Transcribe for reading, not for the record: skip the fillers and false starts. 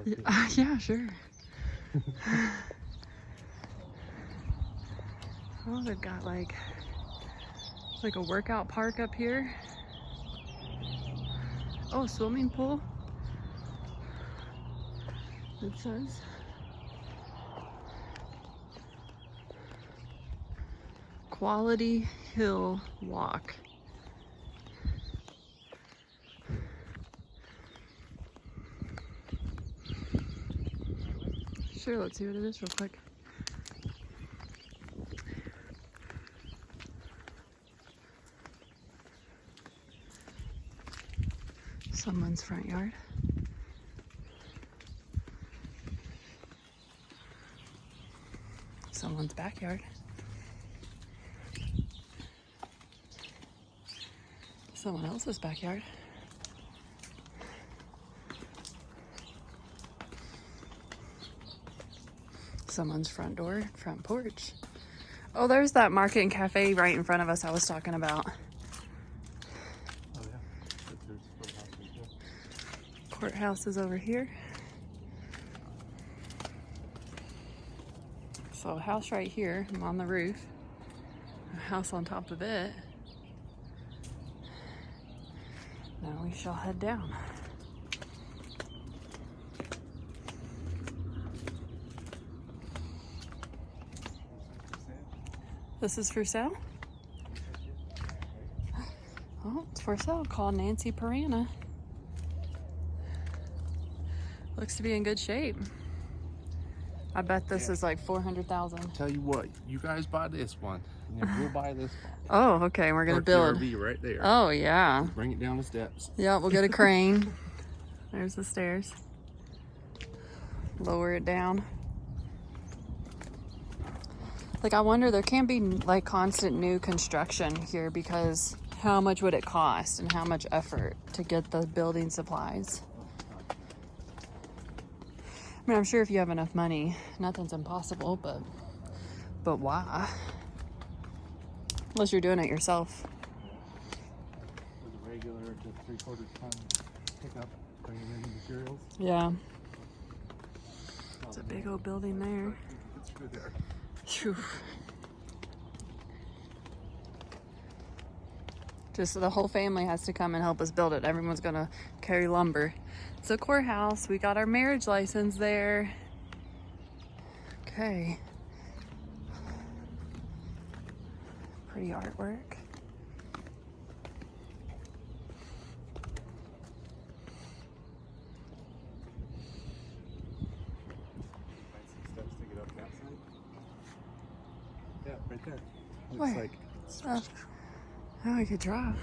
park too. Yeah, sure. Oh, they've got like a workout park up here. Oh, swimming pool. It says. Quality Hill Walk. Sure, let's see what it is real quick. Someone's front yard. Someone's backyard. Someone else's backyard. Someone's front door, front porch. Oh, there's that market and cafe right in front of us I was talking about. Oh yeah. Courthouse is over here. So a house right here, I'm on the roof. A house on top of it. Now we shall head down. This is for sale? Oh, it's for sale. Call Nancy Parana. Looks to be in good shape. I bet this is like 400,000. Tell you what, you guys buy this one, and then we'll buy this one. Oh, okay. We're gonna Park the build. RV right there. Oh yeah. Bring it down the steps. Yeah, we'll get a crane. There's the stairs. Lower it down. Like, I wonder, there can't be like constant new construction here, because how much would it cost and how much effort to get the building supplies? I mean, I'm sure if you have enough money, nothing's impossible, but why? Unless you're doing it yourself. With a regular to 3/4 ton pickup, bringing in materials. Yeah. It's a big old building there. It's good there. Phew. Just the whole family has to come and help us build it. Everyone's gonna carry lumber. It's a courthouse. We got our marriage license there. Okay. Pretty artwork. Steps to get up that side. Yeah, right there. Looks Where? like Oh, we could drive.